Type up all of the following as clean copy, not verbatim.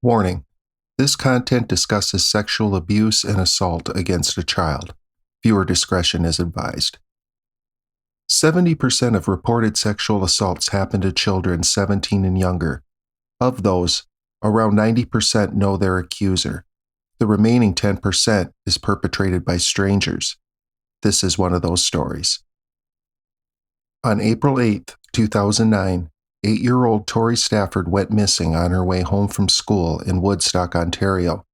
Warning: this content discusses sexual abuse and assault against a child. Viewer discretion is advised. 70% of reported sexual assaults happen to children 17 and younger. Of those, around 90% know their accuser. The remaining 10% is perpetrated by strangers. This is one of those stories. On April 8, 2009, 8-year-old Tori Stafford went missing on her way home from school in Woodstock, Ontario.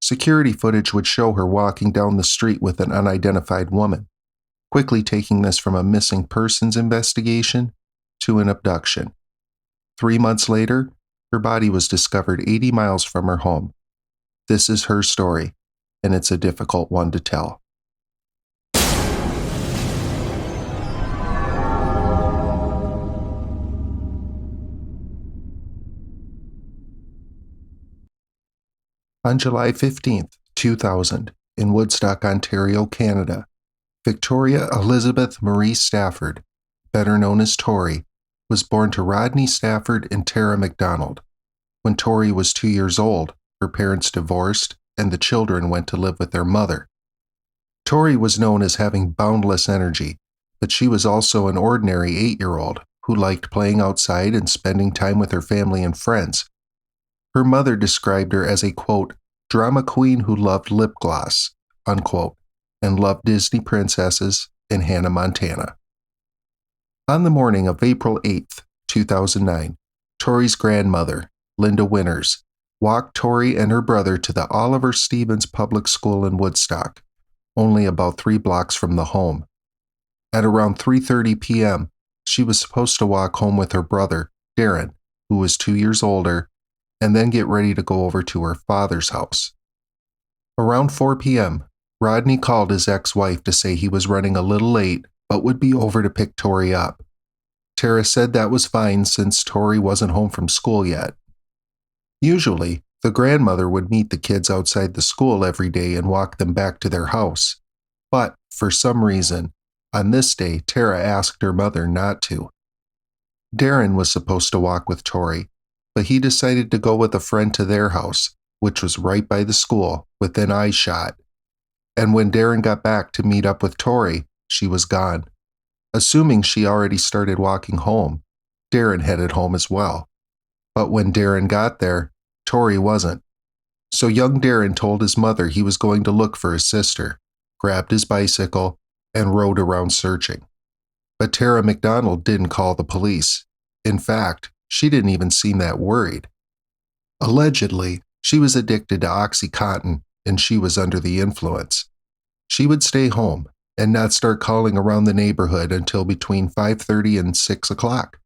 Security footage would show her walking down the street with an unidentified woman, quickly taking this from a missing persons investigation to an abduction. 3 months later, her body was discovered 80 miles from her home. This is her story, and it's a difficult one to tell. On July 15, 2000, in Woodstock, Ontario, Canada, Victoria Elizabeth Marie Stafford, better known as Tori, was born to Rodney Stafford and Tara McDonald. When Tori was 2 years old, her parents divorced and the children went to live with their mother. Tori was known as having boundless energy, but she was also an ordinary 8-year-old who liked playing outside and spending time with her family and friends. Her mother described her as a, quote, drama queen who loved lip gloss, unquote, and loved Disney princesses and Hannah Montana. On the morning of April 8, 2009, Tori's grandmother, Linda Winters, walked Tori and her brother to the Oliver Stevens Public School in Woodstock, only about 3 blocks from the home. At around 3:30 p.m., she was supposed to walk home with her brother, Darren, who was 2 years older, and then get ready to go over to her father's house. Around 4 p.m., Rodney called his ex-wife to say he was running a little late but would be over to pick Tori up. Tara said that was fine since Tori wasn't home from school yet. Usually, the grandmother would meet the kids outside the school every day and walk them back to their house. But, for some reason, on this day, Tara asked her mother not to. Darren was supposed to walk with Tori, but he decided to go with a friend to their house, which was right by the school, within eyeshot. And when Darren got back to meet up with Tori, she was gone. Assuming she already started walking home, Darren headed home as well. But when Darren got there, Tori wasn't. So young Darren told his mother he was going to look for his sister, grabbed his bicycle, and rode around searching. But Tara McDonald didn't call the police. In fact, she didn't even seem that worried. Allegedly, she was addicted to OxyContin and she was under the influence. She would stay home and not start calling around the neighborhood until between 5:30 and 6 o'clock.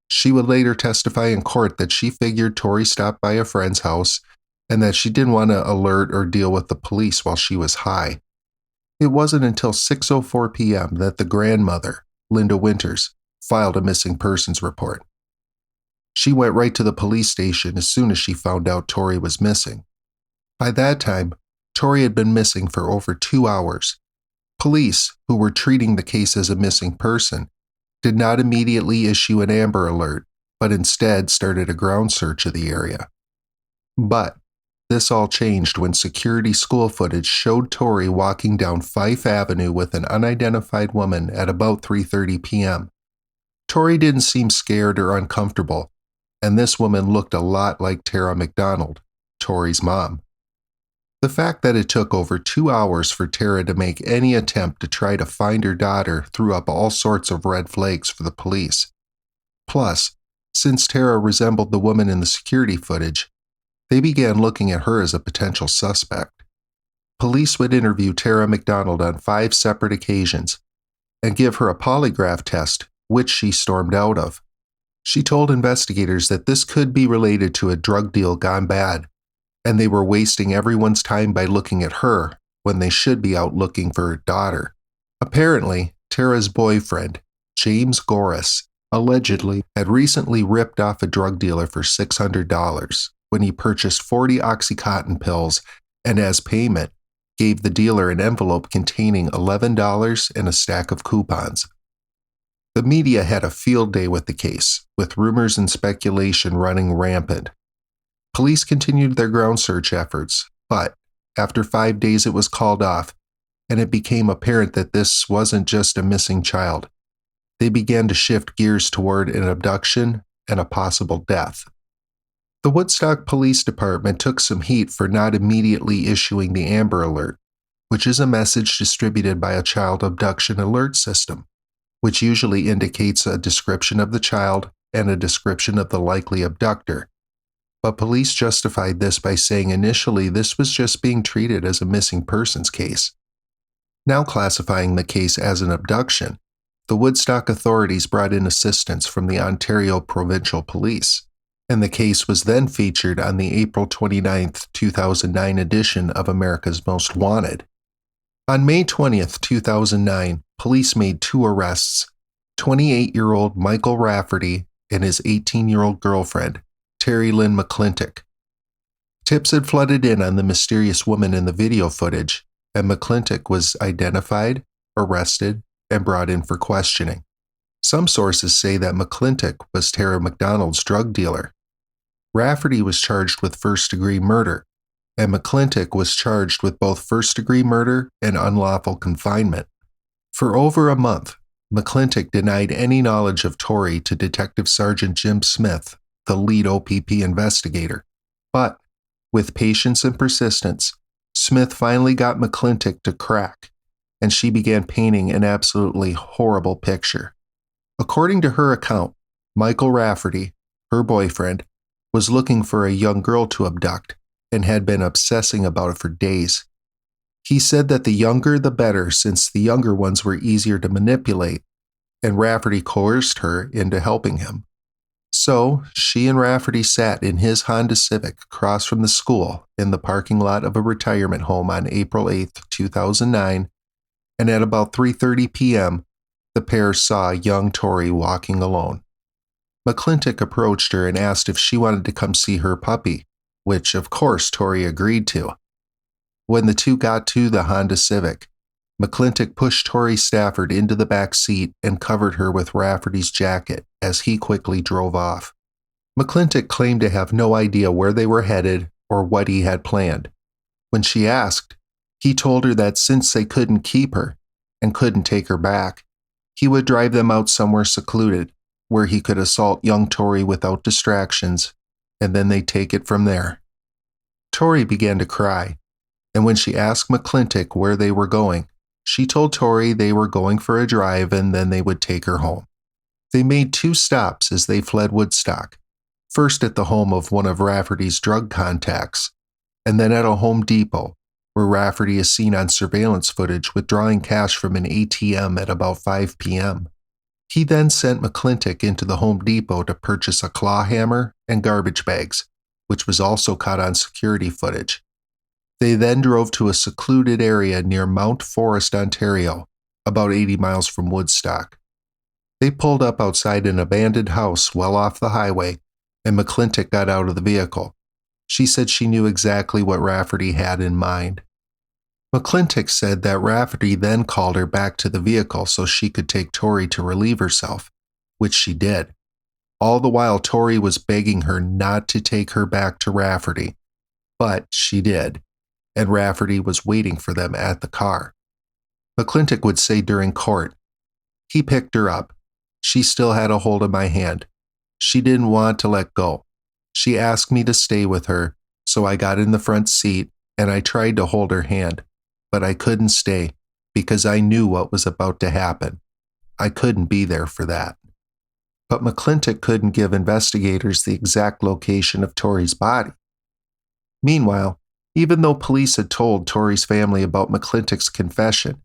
She would later testify in court that she figured Tori stopped by a friend's house and that she didn't want to alert or deal with the police while she was high. It wasn't until 6:04 p.m. that the grandmother, Linda Winters, filed a missing persons report. She went right to the police station as soon as she found out Tori was missing. By that time, Tori had been missing for over 2 hours. Police, who were treating the case as a missing person, did not immediately issue an Amber Alert, but instead started a ground search of the area. But this all changed when security school footage showed Tori walking down Fife Avenue with an unidentified woman at about 3:30 p.m. Tori didn't seem scared or uncomfortable, and this woman looked a lot like Tara McDonald, Tori's mom. The fact that it took over 2 hours for Tara to make any attempt to try to find her daughter threw up all sorts of red flags for the police. Plus, since Tara resembled the woman in the security footage, they began looking at her as a potential suspect. Police would interview Tara McDonald on 5 separate occasions and give her a polygraph test, which she stormed out of. She told investigators that this could be related to a drug deal gone bad, and they were wasting everyone's time by looking at her when they should be out looking for her daughter. Apparently, Tara's boyfriend, James Goris, allegedly had recently ripped off a drug dealer for $600 when he purchased 40 OxyContin pills and as payment, gave the dealer an envelope containing $11 and a stack of coupons. The media had a field day with the case, with rumors and speculation running rampant. Police continued their ground search efforts, but after 5 days it was called off, and it became apparent that this wasn't just a missing child. They began to shift gears toward an abduction and a possible death. The Woodstock Police Department took some heat for not immediately issuing the Amber Alert, which is a message distributed by a child abduction alert system, which usually indicates a description of the child and a description of the likely abductor. But police justified this by saying initially this was just being treated as a missing persons case. Now classifying the case as an abduction, the Woodstock authorities brought in assistance from the Ontario Provincial Police, and the case was then featured on the April 29, 2009 edition of America's Most Wanted. On May 20, 2009, police made 2 arrests: 28-year-old Michael Rafferty and his 18-year-old girlfriend, Terri-Lynne McClintic. Tips had flooded in on the mysterious woman in the video footage, and McClintic was identified, arrested, and brought in for questioning. Some sources say that McClintic was Tara McDonald's drug dealer. Rafferty was charged with first-degree murder, and McClintic was charged with both first-degree murder and unlawful confinement. For over a month, McClintic denied any knowledge of Tori to Detective Sergeant Jim Smith, the lead OPP investigator. But, with patience and persistence, Smith finally got McClintic to crack, and she began painting an absolutely horrible picture. According to her account, Michael Rafferty, her boyfriend, was looking for a young girl to abduct and had been obsessing about it for days. He said that the younger the better, since the younger ones were easier to manipulate, and Rafferty coerced her into helping him. So, she and Rafferty sat in his Honda Civic across from the school in the parking lot of a retirement home on April 8, 2009, and at about 3:30 p.m., the pair saw young Tori walking alone. McClintic approached her and asked if she wanted to come see her puppy, which of course Tori agreed to. When the two got to the Honda Civic, McClintic pushed Tori Stafford into the back seat and covered her with Rafferty's jacket as he quickly drove off. McClintic claimed to have no idea where they were headed or what he had planned. When she asked, he told her that since they couldn't keep her and couldn't take her back, he would drive them out somewhere secluded where he could assault young Tori without distractions, and then they'd take it from there. Tori began to cry, and when she asked McClintic where they were going, she told Tori they were going for a drive and then they would take her home. They made 2 stops as they fled Woodstock, first at the home of one of Rafferty's drug contacts, and then at a Home Depot, where Rafferty is seen on surveillance footage withdrawing cash from an ATM at about 5 p.m. He then sent McClintic into the Home Depot to purchase a claw hammer and garbage bags, which was also caught on security footage. They then drove to a secluded area near Mount Forest, Ontario, about 80 miles from Woodstock. They pulled up outside an abandoned house well off the highway, and McClintic got out of the vehicle. She said she knew exactly what Rafferty had in mind. McClintic said that Rafferty then called her back to the vehicle so she could take Tori to relieve herself, which she did. All the while Tori was begging her not to take her back to Rafferty, but she did, and Rafferty was waiting for them at the car. McClintic would say during court, "He picked her up. She still had a hold of my hand. She didn't want to let go. She asked me to stay with her, so I got in the front seat and I tried to hold her hand, but I couldn't stay because I knew what was about to happen. I couldn't be there for that." But McClintic couldn't give investigators the exact location of Tori's body. Meanwhile, even though police had told Tori's family about McClintic's confession,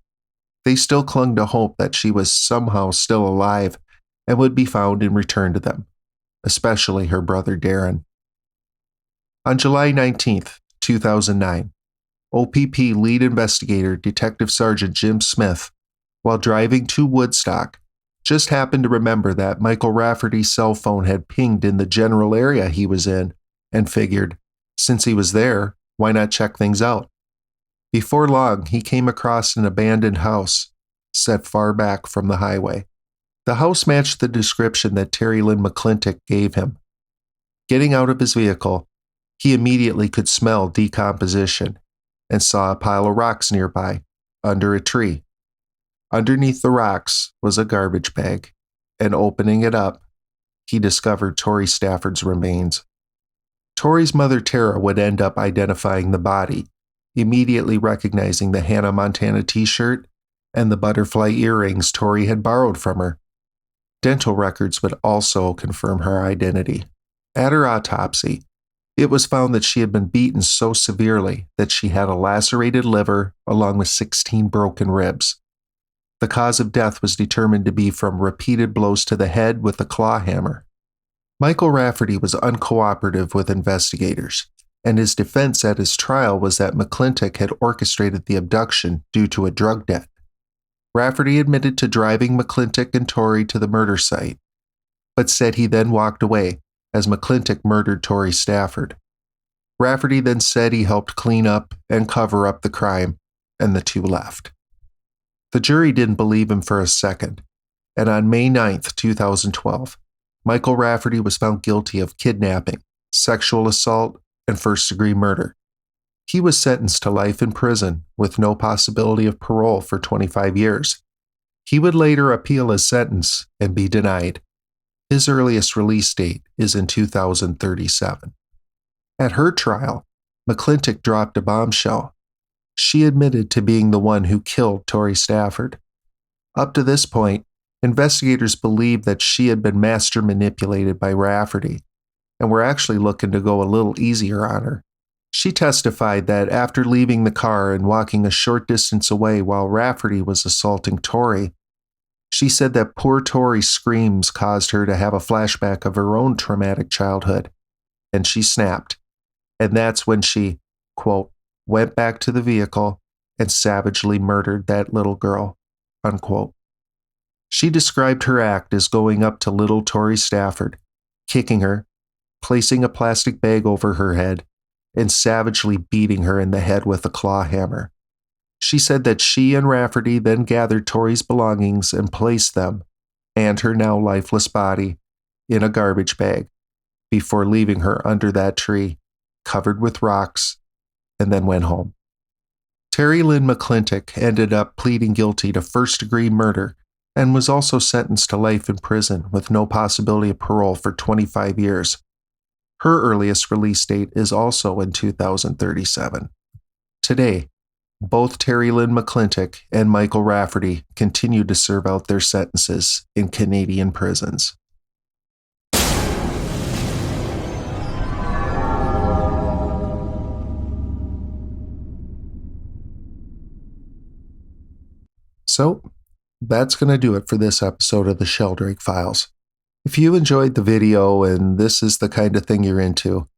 they still clung to hope that she was somehow still alive and would be found and returned to them, especially her brother Darren. On July 19, 2009, OPP lead investigator Detective Sergeant Jim Smith, while driving to Woodstock, just happened to remember that Michael Rafferty's cell phone had pinged in the general area he was in and figured, since he was there, why not check things out? Before long, he came across an abandoned house set far back from the highway. The house matched the description that Terri-Lynne McClintic gave him. Getting out of his vehicle, He immediately could smell decomposition and saw a pile of rocks nearby, under a tree. Underneath the rocks was a garbage bag, and opening it up, he discovered Tori Stafford's remains. Tori's mother Tara would end up identifying the body, immediately recognizing the Hannah Montana t-shirt and the butterfly earrings Tori had borrowed from her. Dental records would also confirm her identity. At her autopsy, it was found that she had been beaten so severely that she had a lacerated liver along with 16 broken ribs. The cause of death was determined to be from repeated blows to the head with a claw hammer. Michael Rafferty was uncooperative with investigators, and his defense at his trial was that McClintic had orchestrated the abduction due to a drug debt. Rafferty admitted to driving McClintic and Tori to the murder site, but said he then walked away as McClintic murdered Tori Stafford. Rafferty then said he helped clean up and cover up the crime, and the two left. The jury didn't believe him for a second, and on May 9, 2012, Michael Rafferty was found guilty of kidnapping, sexual assault, and first-degree murder. He was sentenced to life in prison with no possibility of parole for 25 years. He would later appeal his sentence and be denied. His earliest release date is in 2037. At her trial, McClintic dropped a bombshell. She admitted to being the one who killed Tori Stafford. Up to this point, investigators believed that she had been master manipulated by Rafferty, and were actually looking to go a little easier on her. She testified that after leaving the car and walking a short distance away while Rafferty was assaulting Tori, she said that poor Tori's screams caused her to have a flashback of her own traumatic childhood, and she snapped. And that's when she, quote, went back to the vehicle and savagely murdered that little girl, unquote. She described her act as going up to little Tori Stafford, kicking her, placing a plastic bag over her head, and savagely beating her in the head with a claw hammer. She said that she and Rafferty then gathered Tori's belongings and placed them, and her now lifeless body, in a garbage bag, before leaving her under that tree, covered with rocks, and then went home. Terri-Lynne McClintic ended up pleading guilty to first-degree murder and was also sentenced to life in prison with no possibility of parole for 25 years. Her earliest release date is also in 2037. Today, both Terri-Lynne McClintic and Michael Rafferty continue to serve out their sentences in Canadian prisons. So, that's going to do it for this episode of the Shelldrake Files. If you enjoyed the video and this is the kind of thing you're into,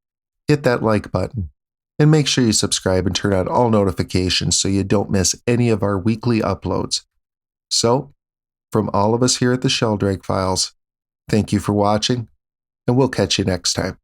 hit that like button and make sure you subscribe and turn on all notifications so you don't miss any of our weekly uploads. So, from all of us here at the Shelldrake Files, thank you for watching, and we'll catch you next time.